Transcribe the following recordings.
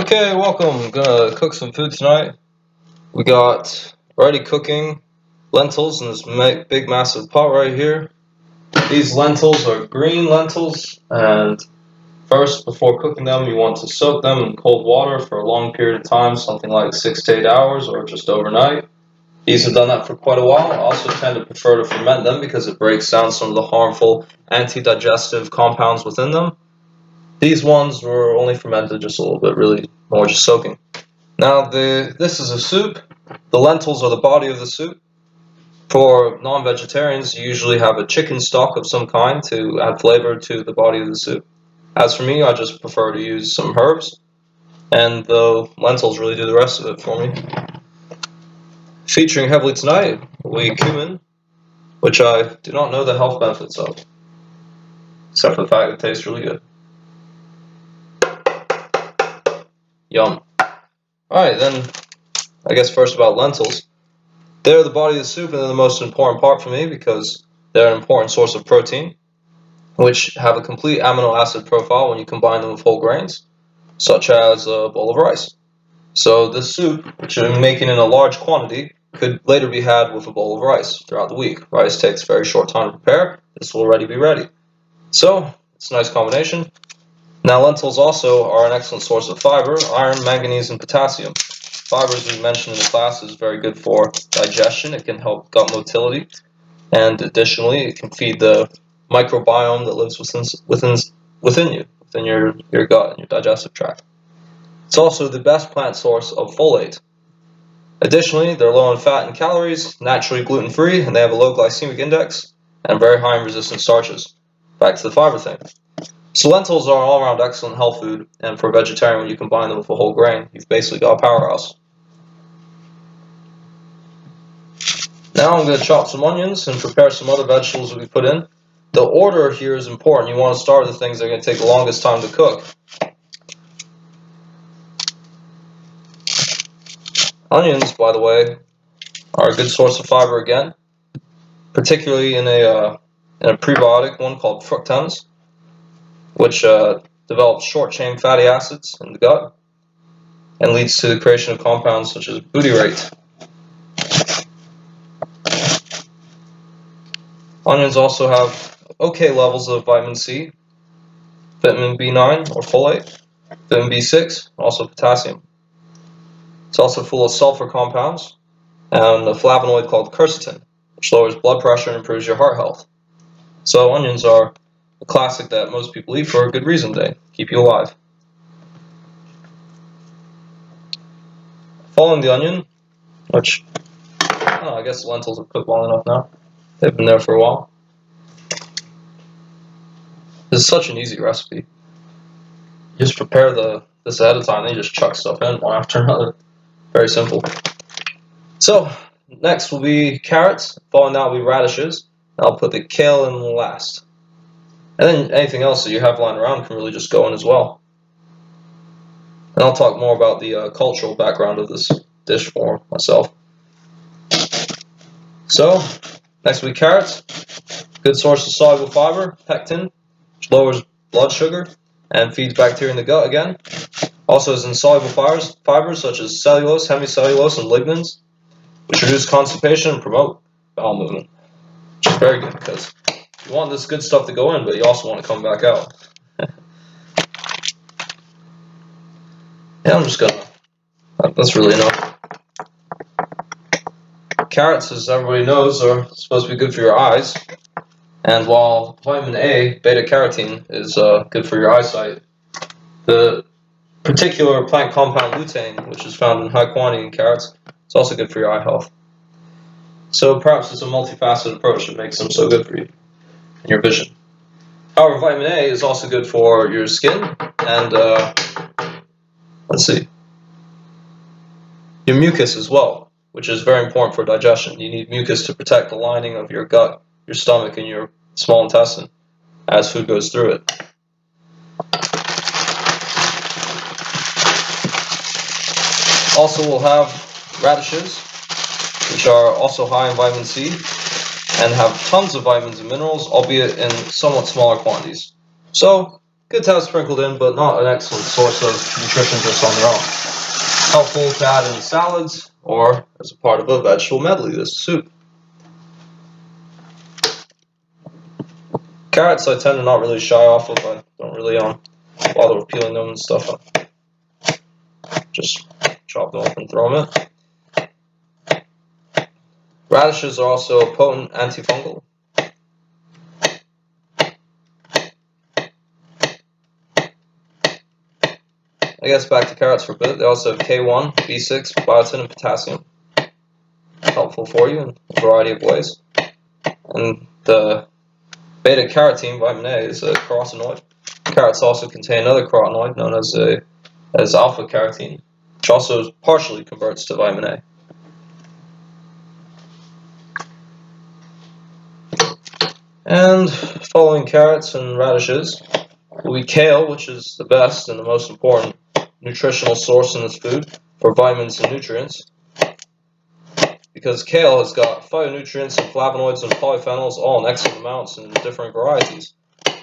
Okay, welcome. Gonna cook some food tonight. We got already cooking lentils in this big massive pot right here. These lentils are green lentils, and first, before cooking them, you want to soak them in cold water for a long period of time, something like 6 to 8 hours or just overnight. These have done that for quite a while. I also tend to prefer to ferment them because it breaks down some of the harmful anti-digestive compounds within them. These ones were only fermented just a little bit, really more just soaking. Now this is a soup. The lentils are the body of the soup. For non-vegetarians, you usually have a chicken stock of some kind to add flavor to the body of the soup. As for me, I just prefer to use some herbs, and the lentils really do the rest of it for me. Featuring heavily tonight will be cumin, which I do not know the health benefits of, except for the fact it tastes really good. Yum. Alright, then I guess first about lentils. They're the body of the soup and they're the most important part for me because they're an important source of protein, which have a complete amino acid profile when you combine them with whole grains, such as a bowl of rice. So this soup, which I'm making in a large quantity, could later be had with a bowl of rice throughout the week. Rice takes a very short time to prepare. This will already be ready. So it's a nice combination. Now lentils also are an excellent source of fiber, iron, manganese, and potassium. Fiber, as we mentioned in the class, is very good for digestion. It can help gut motility, and additionally, it can feed the microbiome that lives within you, within your gut and your digestive tract. It's also the best plant source of folate. Additionally, they're low in fat and calories, naturally gluten-free, and they have a low glycemic index and very high in resistant starches. Back to the fiber thing. So lentils are an all-around excellent health food, and for a vegetarian, when you combine them with a whole grain, you've basically got a powerhouse. Now I'm going to chop some onions and prepare some other vegetables that we put in. The order here is important. You want to start with the things that are going to take the longest time to cook. Onions, by the way, are a good source of fiber again, particularly in a prebiotic one called fructans, which develops short-chain fatty acids in the gut and leads to the creation of compounds such as butyrate. Onions also have okay levels of vitamin C, vitamin B9 or folate, vitamin B6, and also potassium. It's also full of sulfur compounds and a flavonoid called quercetin, which lowers blood pressure and improves your heart health. So onions are a classic that most people eat for a good reason. They keep you alive. Following the onion, which I guess the lentils have cooked long enough now. They've been there for a while. This is such an easy recipe. You just prepare this ahead of time, then you just chuck stuff in one after another. Very simple. So next will be carrots. Following that will be radishes. I'll put the kale in last. And then anything else that you have lying around can really just go in as well. And I'll talk more about the cultural background of this dish for myself. So next will be carrots. Good source of soluble fiber, pectin, which lowers blood sugar and feeds bacteria in the gut again. Also has insoluble fibers such as cellulose, hemicellulose, and lignans, which reduce constipation and promote bowel movement, which is very good because you want this good stuff to go in, but you also want it to come back out. Yeah, I'm just gonna, that's really enough. Carrots, as everybody knows, are supposed to be good for your eyes, and while vitamin A, beta-carotene, is good for your eyesight, the particular plant compound lutein, which is found in high quantity in carrots, is also good for your eye health. So perhaps it's a multifaceted approach that makes them so good for you and your vision. However, vitamin A is also good for your skin and, your mucus as well, which is very important for digestion. You need mucus to protect the lining of your gut, your stomach, and your small intestine as food goes through it. Also, we'll have radishes, which are also high in vitamin C and have tons of vitamins and minerals, albeit in somewhat smaller quantities. So good to have sprinkled in, but not an excellent source of nutrition just on their own. Helpful to add in salads or as a part of a vegetable medley, this soup. Carrots I tend to not really shy off of. I don't really bother with peeling them and stuff. Just chop them up and throw them in. Radishes are also a potent antifungal. I guess back to carrots for a bit. They also have K1, B6, biotin, and potassium. Helpful for you in a variety of ways. And the beta-carotene, vitamin A, is a carotenoid. Carrots also contain another carotenoid known as alpha-carotene, which also partially converts to vitamin A. And following carrots and radishes will be kale, which is the best and the most important nutritional source in this food for vitamins and nutrients. Because kale has got phytonutrients and flavonoids and polyphenols all in excellent amounts and in different varieties.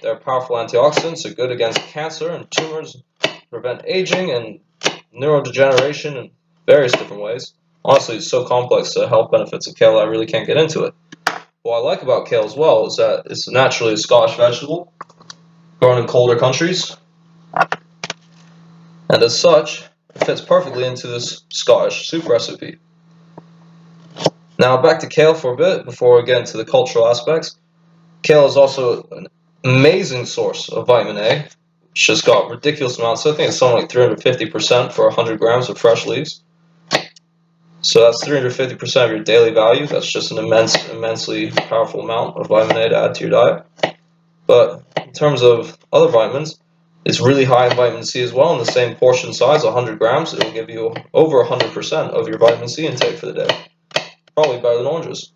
They're powerful antioxidants, are good against cancer and tumors, prevent aging and neurodegeneration in various different ways. Honestly, it's so complex, the health benefits of kale, I really can't get into it. What I like about kale as well is that it's naturally a Scottish vegetable, grown in colder countries, and as such, it fits perfectly into this Scottish soup recipe. Now back to kale for a bit before we get into the cultural aspects. Kale is also an amazing source of vitamin A, which has got ridiculous amounts. I think it's something like 350% for 100 grams of fresh leaves. So that's 350% of your daily value. That's just an immensely powerful amount of vitamin A to add to your diet. But in terms of other vitamins, it's really high in vitamin C as well. In the same portion size, 100 grams, it will give you over 100% of your vitamin C intake for the day. Probably better than oranges.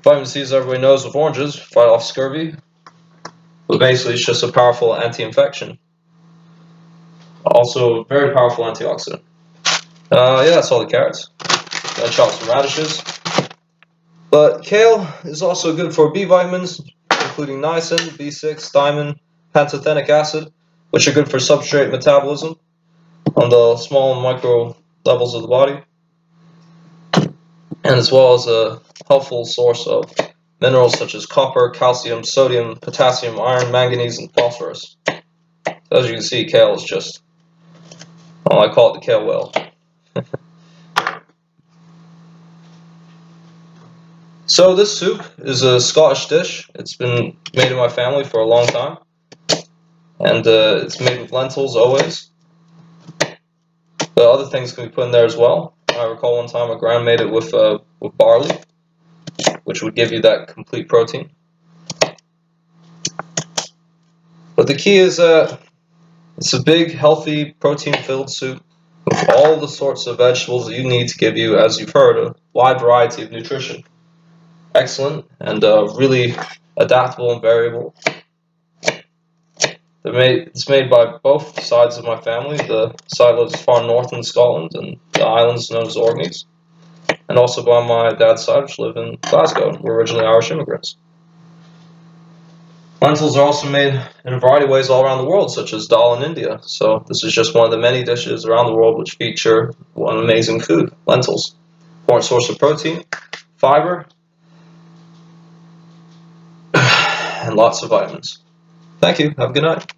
Vitamin C, as everybody knows with oranges, fight off scurvy. But basically, it's just a powerful anti-infection. Also, a very powerful antioxidant. Yeah, that's all the carrots. Gonna chop some radishes. But kale is also good for B vitamins, including niacin, B6, thiamine, pantothenic acid, which are good for substrate metabolism on the small and micro levels of the body, and as well as a helpful source of minerals such as copper, calcium, sodium, potassium, iron, manganese, and phosphorus. So as you can see, kale is just, well, I call it the kale whale. So this soup is a Scottish dish. It's been made in my family for a long time, and it's made with lentils always. But other things can be put in there as well. I recall one time a gran made it with barley, which would give you that complete protein. But the key is it's a big, healthy, protein-filled soup with all the sorts of vegetables that you need to give you, as you've heard, a wide variety of nutrition. Excellent and really adaptable and variable. It's made by both sides of my family. The side lives far north in Scotland and the islands known as Orkneys, and also by my dad's side, which live in Glasgow. We're originally Irish immigrants. Lentils are also made in a variety of ways all around the world, such as dal in India. So this is just one of the many dishes around the world which feature one amazing food, lentils. Important source of protein, fiber, and lots of vitamins. Thank you. Have a good night.